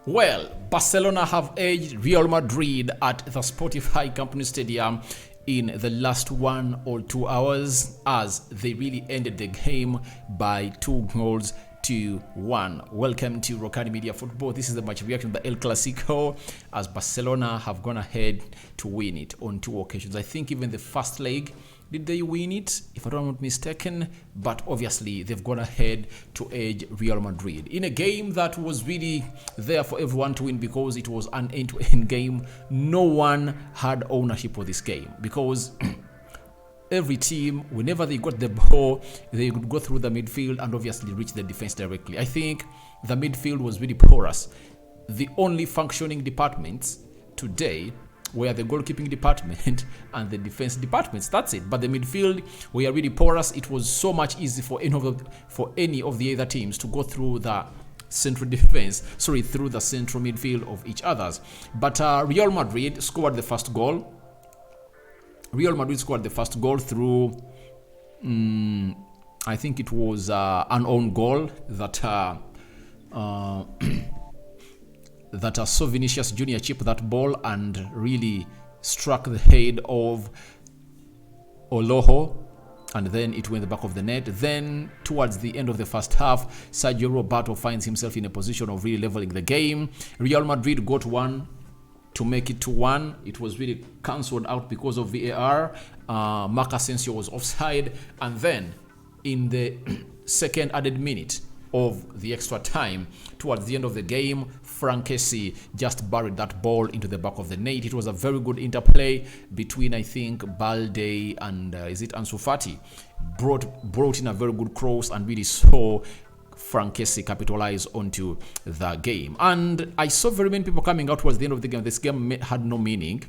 Well, Barcelona have edged Real Madrid at the Spotify Company Stadium in the last 1 or 2 hours as they really ended the game by 2-1. Welcome to Rokani Media Football. This is the match reaction to the El Clasico as Barcelona have gone ahead to win it on 2 occasions. I think even the first leg, did they win it? If I'm not mistaken, but obviously they've gone ahead to edge Real Madrid in a game that was really there for everyone to win because it was an end-to-end game. No one had ownership of this game because every team, whenever they got the ball, they could go through the midfield and obviously reach the defense directly. I think the midfield was really porous. The only functioning departments today were the goalkeeping department and the defense departments. That's it. But the midfield were really porous. It was so much easy for any of the other teams to go through the central defense, through the central midfield of each others. But Real Madrid scored the first goal. Real Madrid scored the first goal through, I think it was an own goal that that saw Vinicius Jr. chip that ball and really struck the head of Oloho, and then it went in the back of the net. Then towards the end of the first half, Sergio Roberto finds himself in a position of really leveling the game. Real Madrid got one to make it 2-1. It was really cancelled out because of VAR. Marc Asensio was offside, and then in the second added minute of the extra time, towards the end of the game, Frankesi just buried that ball into the back of the net. It was a very good interplay between, I think, Balde and Ansu Fati. Brought in a very good cross and really saw Frankesi capitalize onto the game. And I saw very many people coming out towards the end of the game. This game had no meaning.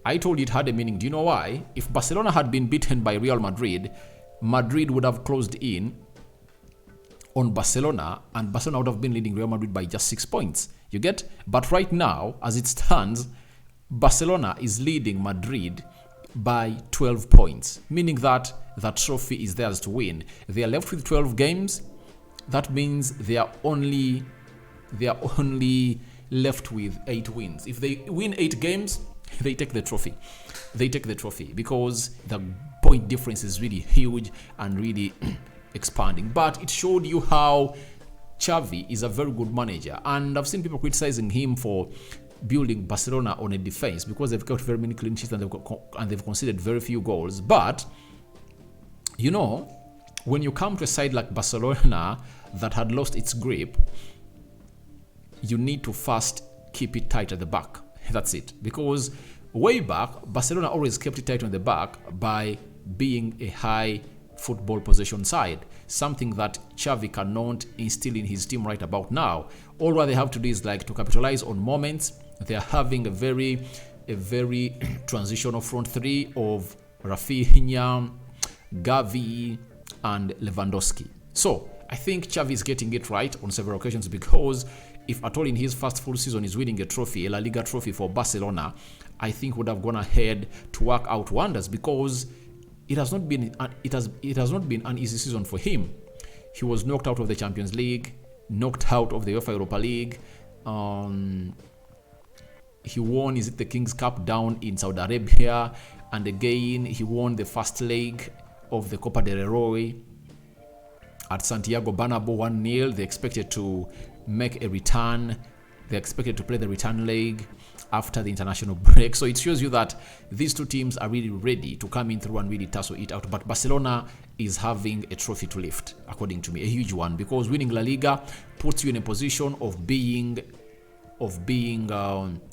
I told you it had a meaning. Do you know why? If Barcelona had been beaten by Real Madrid, Madrid would have closed in on Barcelona, and Barcelona would have been leading Real Madrid by just 6 points. You get? But right now, as it stands, Barcelona is leading Madrid by 12 points, meaning that the trophy is theirs to win. They are left with 12 games. That means they are only left with 8 wins. If they win 8 games, they take the trophy. They take the trophy because the point difference is really huge and really expanding. But it showed you how Xavi is a very good manager, and I've seen people criticizing him for building Barcelona on a defense because they've got very many clean sheets and they've conceded very few goals. But you know, when you come to a side like Barcelona that had lost its grip, you need to first keep it tight at the back. That's it. Because way back, Barcelona always kept it tight on the back by being a high football possession side, something that Xavi cannot instill in his team right about now. All what they have to do is like to capitalize on moments. They are having a very transitional front three of Rafinha, Gavi, and Lewandowski. So I think Xavi is getting it right on several occasions, because if at all in his first full season is winning a trophy, a La Liga trophy for Barcelona, I think would have gone ahead to work out wonders, because it has not been an easy season for him. He was knocked out of the Champions League, knocked out of the UEFA Europa League. He won the King's Cup down in Saudi Arabia, and again he won the first leg of the Copa del Rey at Santiago Bernabeu 1-0. They expected to make a return. They expected to play the return leg after the international break. So it shows you that these two teams are really ready to come in through and really tussle it out. But Barcelona is having a trophy to lift, according to me, a huge one, because winning La Liga puts you in a position of being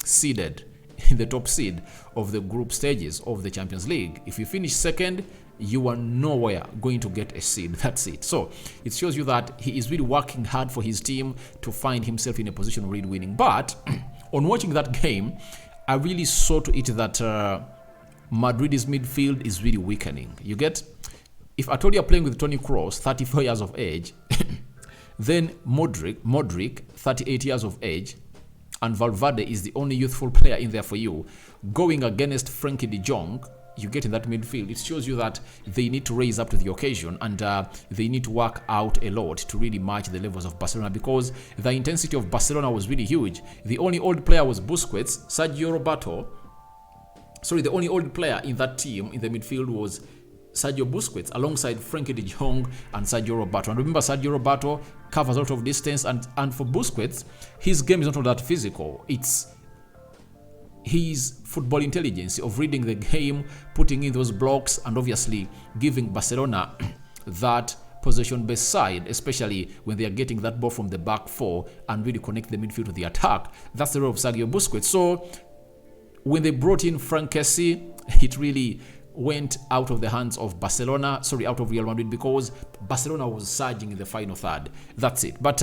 seeded in the top seed of the group stages of the Champions League. If you finish second, you are nowhere going to get a seed. That's it. So it shows you that he is really working hard for his team to find himself in a position of really winning. But on watching that game, I really saw to it that Madrid's midfield is really weakening. You get? If I told you are playing with Toni Kroos, 34 years of age, then Modric, 38 years of age, and Valverde is the only youthful player in there for you, going against Frenkie de Jong, you get in that midfield, it shows you that they need to raise up to the occasion, and they need to work out a lot to really match the levels of Barcelona, because the intensity of Barcelona was really huge. The only old player was Busquets. The only old player in that team in the midfield was Sergio Busquets, alongside Frenkie de Jong and Sergio Roberto. And remember, Sergio Roberto covers a lot of distance, and for Busquets, his game is not all that physical. It's his football intelligence of reading the game, putting in those blocks, and obviously giving Barcelona that possession-based side, especially when they are getting that ball from the back four and really connect the midfield to the attack. That's the role of Sergio Busquets. So when they brought in Frank Kessie, it really went out of the hands of out of Real Madrid, because Barcelona was surging in the final third. That's it. But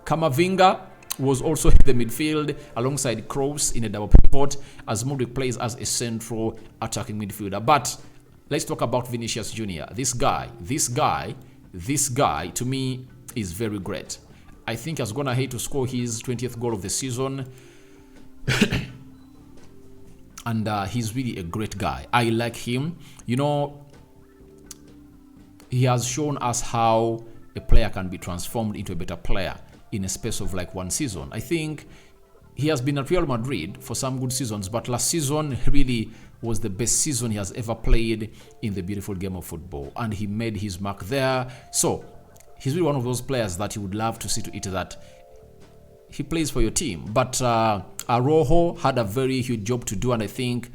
Camavinga was also in the midfield alongside Kroos in a double pivot, as Modric plays as a central attacking midfielder. But let's talk about Vinicius Jr. This guy to me is very great. I think he's gone ahead to score his 20th goal of the season. And he's really a great guy. I like him. You know, he has shown us how a player can be transformed into a better player in a space of like one season. I think he has been at Real Madrid for some good seasons, but last season really was the best season he has ever played in the beautiful game of football, and he made his mark there. So he's really one of those players that you would love to see to it that he plays for your team. But Araujo had a very huge job to do, and I think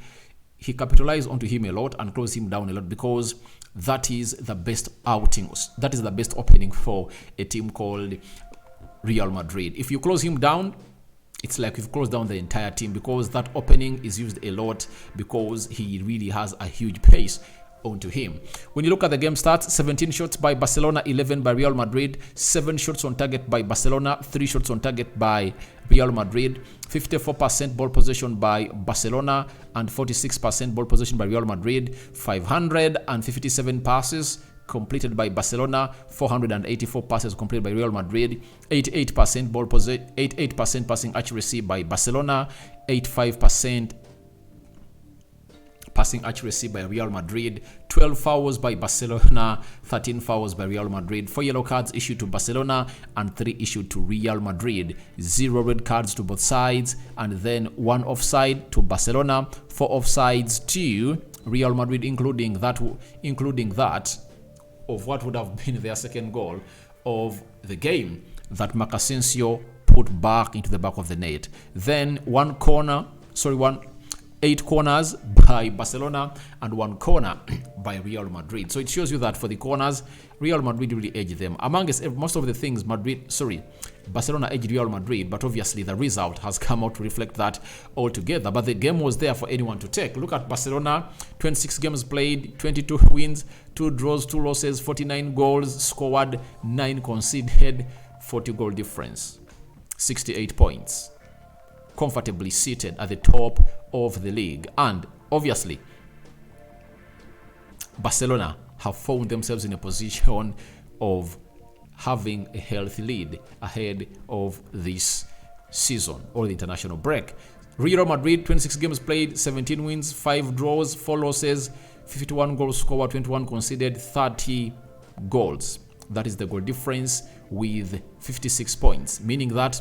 he capitalized onto him a lot and closed him down a lot, because that is the best outing. That is the best opening for a team called Real Madrid. If you close him down, it's like you've closed down the entire team, because that opening is used a lot, because he really has a huge pace onto him. When you look at the game stats, 17 shots by Barcelona, 11 by Real Madrid, 7 shots on target by Barcelona, 3 shots on target by Real Madrid, 54% ball possession by Barcelona and 46% ball possession by Real Madrid, 557 passes completed by Barcelona, 484 passes completed by Real Madrid, 88% passing accuracy by Barcelona, 85% passing accuracy by Real Madrid, 12 fouls by Barcelona, 13 fouls by Real Madrid, 4 yellow cards issued to Barcelona and 3 issued to Real Madrid, 0 red cards to both sides, and then 1 offside to Barcelona, 4 offsides to Real Madrid, including that of what would have been their second goal of the game that Marc Asensio put back into the back of the net. Then 8 corners by Barcelona and 1 corner by Real Madrid. So it shows you that for the corners, Real Madrid really edged them. Amongst most of the things, Barcelona edged Real Madrid, but obviously the result has come out to reflect that altogether. But the game was there for anyone to take. Look at Barcelona, 26 games played, 22 wins, 2 draws, 2 losses, 49 goals scored, 9 conceded, 40 goal difference, 68 points. Comfortably seated at the top of the league. And obviously, Barcelona have found themselves in a position of having a healthy lead ahead of this season or the international break. Real Madrid, 26 games played, 17 wins, 5 draws, 4 losses, 51 goals scored, 21 conceded, 30 goals. That is the goal difference with 56 points, meaning that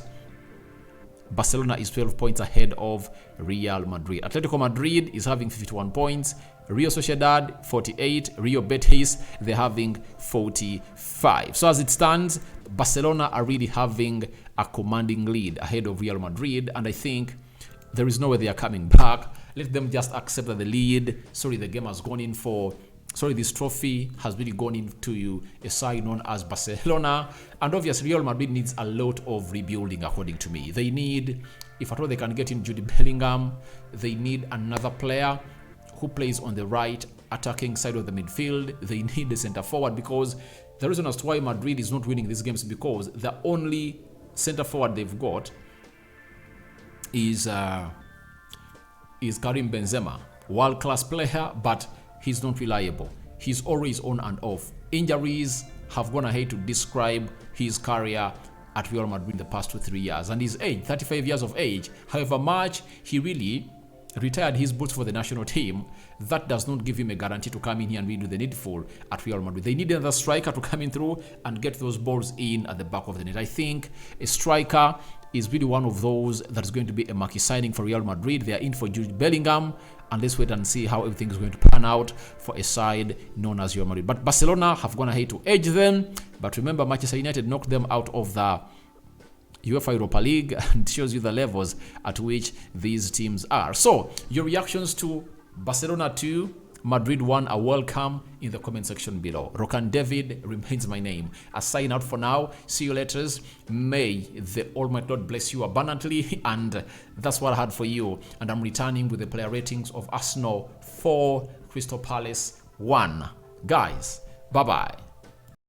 Barcelona is 12 points ahead of Real Madrid. Atletico Madrid is having 51 points. Real Sociedad, 48. Real Betis, they're having 45. So as it stands, Barcelona are really having a commanding lead ahead of Real Madrid. And I think there is no way they are coming back. Let them just accept that the game has gone in for... this trophy has really gone into a side known as Barcelona. And obviously, Real Madrid needs a lot of rebuilding, according to me. They need, if at all they can get in Jude Bellingham, they need another player who plays on the right attacking side of the midfield. They need a center forward, because the reason as to why Madrid is not winning these games is because the only center forward they've got is Karim Benzema. World-class player, but he's not reliable. He's always on and off. Injuries have gone ahead to describe his career at Real Madrid in the past 2-3 years. And his age, 35 years of age, however much he really retired his boots for the national team, that does not give him a guarantee to come in here and redo the needful at Real Madrid. They need another striker to come in through and get those balls in at the back of the net. I think a striker is really one of those that's going to be a marquee signing for Real Madrid. They are in for Jude Bellingham, and let's wait and see how everything is going to pan out for a side known as Real Madrid. But Barcelona have gone ahead to edge them. But remember, Manchester United knocked them out of the UEFA Europa League, and shows you the levels at which these teams are. So your reactions to Barcelona 2, Madrid 1 are welcome in the comment section below. Rokani David remains my name. I sign out for now. See you later. May the Almighty Lord bless you abundantly. And that's what I had for you. And I'm returning with the player ratings of Arsenal 4, Crystal Palace 1. Guys, bye-bye.